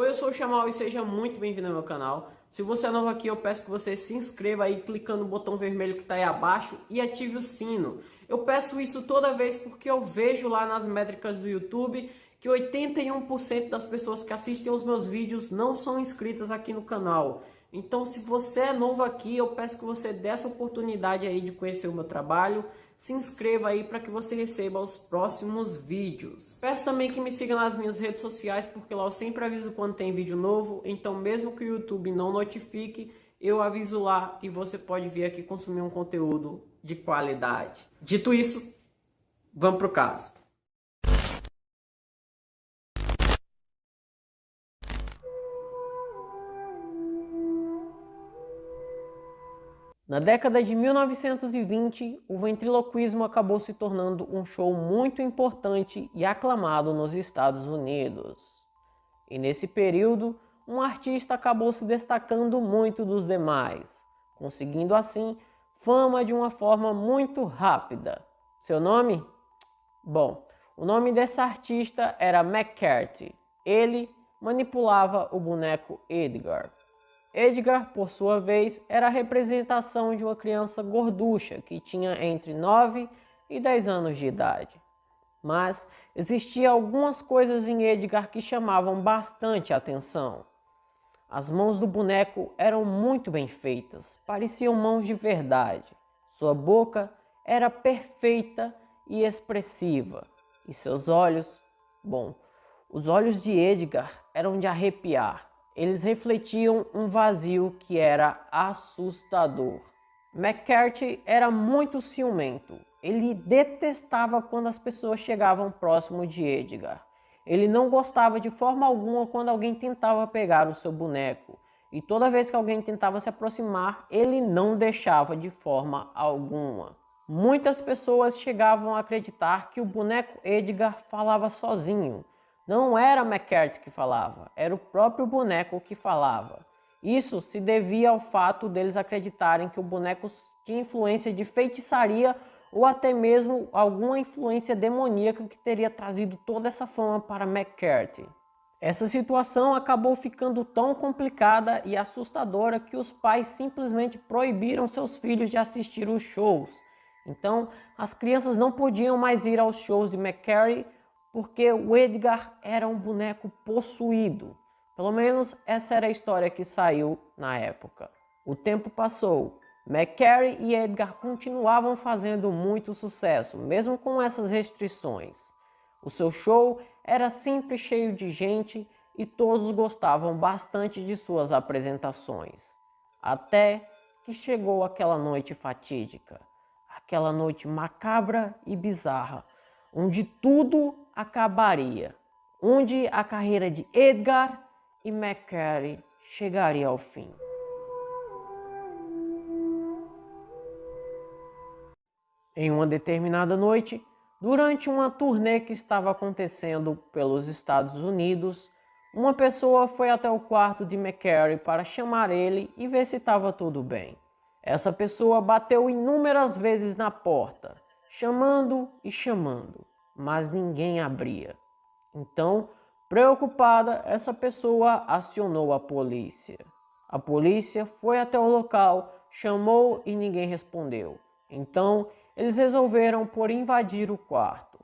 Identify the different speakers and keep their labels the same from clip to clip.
Speaker 1: Oi, eu sou o Chamal e seja muito bem-vindo ao meu canal. Se você é novo aqui, eu peço que você se inscreva aí clicando no botão vermelho que está aí abaixo e ative o sino. Eu peço isso toda vez porque eu vejo lá nas métricas do YouTube que 81% das pessoas que assistem aos meus vídeos não são inscritas aqui no canal. Então, se você é novo aqui, eu peço que você dê essa oportunidade aí de conhecer o meu trabalho. Se inscreva aí para que você receba os próximos vídeos. Peço também que me siga nas minhas redes sociais, porque lá eu sempre aviso quando tem vídeo novo. Então, mesmo que o YouTube não notifique, eu aviso lá e você pode vir aqui consumir um conteúdo de qualidade. Dito isso, vamos pro caso. Na década de 1920, o ventriloquismo acabou se tornando um show muito importante e aclamado nos Estados Unidos. E nesse período, um artista acabou se destacando muito dos demais, conseguindo assim fama de uma forma muito rápida. Seu nome? Bom, o nome desse artista era McCarthy. Ele manipulava o boneco Edgar. Edgar, por sua vez, era a representação de uma criança gorducha que tinha entre 9 e 10 anos de idade. Mas existiam algumas coisas em Edgar que chamavam bastante atenção. As mãos do boneco eram muito bem feitas, pareciam mãos de verdade. Sua boca era perfeita e expressiva. E seus olhos, bom, os olhos de Edgar eram de arrepiar. Eles refletiam um vazio que era assustador. McCarthy era muito ciumento. Ele detestava quando as pessoas chegavam próximo de Edgar. Ele não gostava de forma alguma quando alguém tentava pegar o seu boneco. E toda vez que alguém tentava se aproximar, ele não deixava de forma alguma. Muitas pessoas chegavam a acreditar que o boneco Edgar falava sozinho. Não era McCarthy que falava, era o próprio boneco que falava. Isso se devia ao fato deles acreditarem que o boneco tinha influência de feitiçaria ou até mesmo alguma influência demoníaca que teria trazido toda essa fama para McCarthy. Essa situação acabou ficando tão complicada e assustadora que os pais simplesmente proibiram seus filhos de assistir os shows. Então, as crianças não podiam mais ir aos shows de McCarthy porque o Edgar era um boneco possuído. Pelo menos essa era a história que saiu na época. O tempo passou. McCarthy e Edgar continuavam fazendo muito sucesso, mesmo com essas restrições. O seu show era sempre cheio de gente e todos gostavam bastante de suas apresentações. Até que chegou aquela noite fatídica, aquela noite macabra e bizarra, onde tudo acabaria, onde a carreira de Edgar e McCarthy chegaria ao fim. Em uma determinada noite, durante uma turnê que estava acontecendo pelos Estados Unidos, uma pessoa foi até o quarto de McCarthy para chamar ele e ver se estava tudo bem. Essa pessoa bateu inúmeras vezes na porta, chamando e chamando, mas ninguém abria. Então, preocupada, essa pessoa acionou a polícia. A polícia foi até o local, chamou e ninguém respondeu. Então, eles resolveram por invadir o quarto.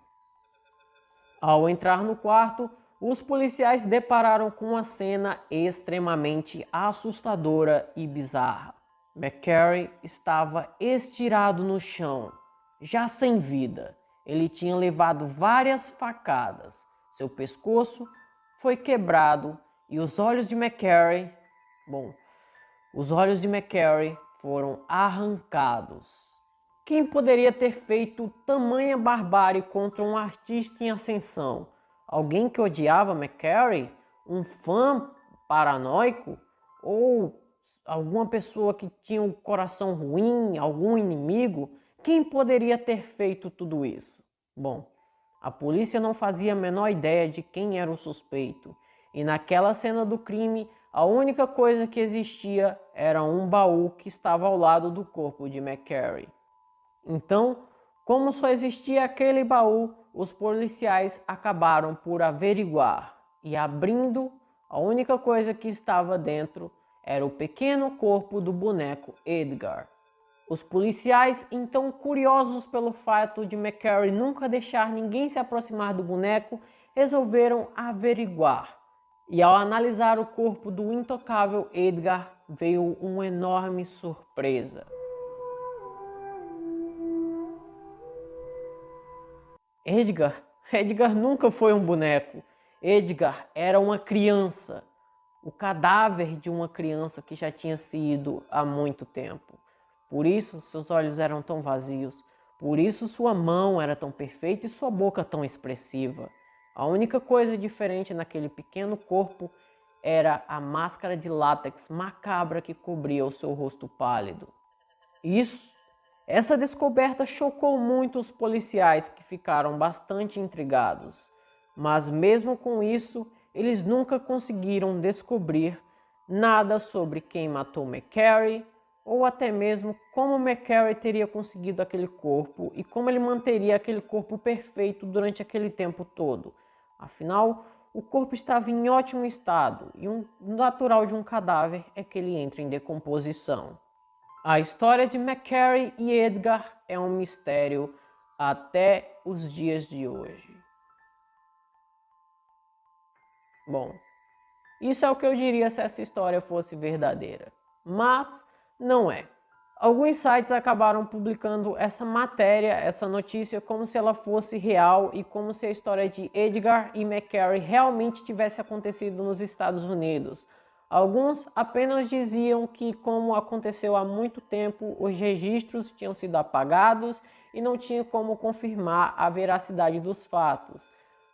Speaker 1: Ao entrar no quarto, os policiais depararam com uma cena extremamente assustadora e bizarra. McCarthy estava estirado no chão, já sem vida. Ele tinha levado várias facadas. Seu pescoço foi quebrado e os olhos de McCarthy, os olhos de McCarthy foram arrancados. Quem poderia ter feito tamanha barbárie contra um artista em ascensão? Alguém que odiava McCarthy? Um fã paranoico? Ou alguma pessoa que tinha um coração ruim? Algum inimigo? Quem poderia ter feito tudo isso? Bom, a polícia não fazia a menor ideia de quem era o suspeito. E naquela cena do crime, a única coisa que existia era um baú que estava ao lado do corpo de McCarthy. Então, como só existia aquele baú, os policiais acabaram por averiguar. E abrindo A única coisa que estava dentro era o pequeno corpo do boneco Edgar. Os policiais, então curiosos pelo fato de McCary nunca deixar ninguém se aproximar do boneco, resolveram averiguar. E ao analisar o corpo do intocável Edgar, veio uma enorme surpresa. Edgar nunca foi um boneco. Edgar era uma criança. O cadáver de uma criança que já tinha sido há muito tempo. Por isso seus olhos eram tão vazios. Por isso sua mão era tão perfeita e sua boca tão expressiva. A única coisa diferente naquele pequeno corpo era a máscara de látex macabra que cobria o seu rosto pálido. Essa descoberta chocou muito os policiais, que ficaram bastante intrigados. Mas mesmo com isso, eles nunca conseguiram descobrir nada sobre quem matou McCary, ou até mesmo como McCary teria conseguido aquele corpo e como ele manteria aquele corpo perfeito durante aquele tempo todo. Afinal, o corpo estava em ótimo estado e o natural de um cadáver é que ele entre em decomposição. A história de McCary e Edgar é um mistério até os dias de hoje. Bom, isso é o que eu diria se essa história fosse verdadeira, mas não é. Alguns sites acabaram publicando essa matéria, essa notícia, como se ela fosse real e como se a história de Edgar e McCary realmente tivesse acontecido nos Estados Unidos. Alguns apenas diziam que, como aconteceu há muito tempo, os registros tinham sido apagados e não tinha como confirmar a veracidade dos fatos.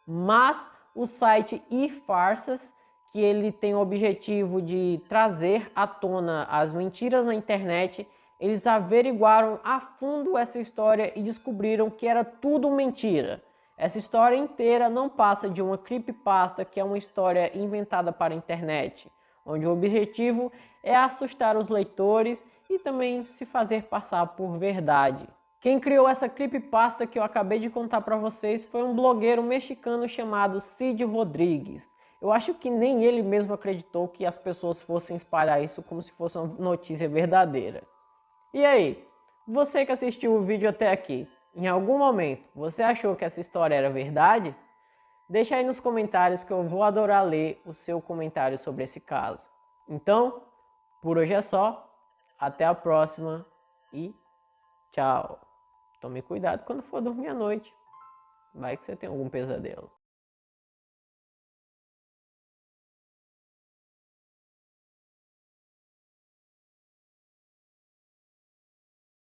Speaker 1: Mas o site eFarsas, que ele tem o objetivo de trazer à tona as mentiras na internet, eles averiguaram a fundo essa história e descobriram que era tudo mentira. Essa história inteira não passa de uma creepypasta, que é uma história inventada para a internet, onde o objetivo é assustar os leitores e também se fazer passar por verdade. Quem criou essa creepypasta que eu acabei de contar para vocês foi um blogueiro mexicano chamado Cid Rodrigues. Eu acho que nem ele mesmo acreditou que as pessoas fossem espalhar isso como se fosse uma notícia verdadeira. E aí, você que assistiu o vídeo até aqui, em algum momento você achou que essa história era verdade? Deixa aí nos comentários que eu vou adorar ler o seu comentário sobre esse caso. Então, por hoje é só, até a próxima e tchau! Tome cuidado quando for dormir à noite. Vai que você tem algum pesadelo.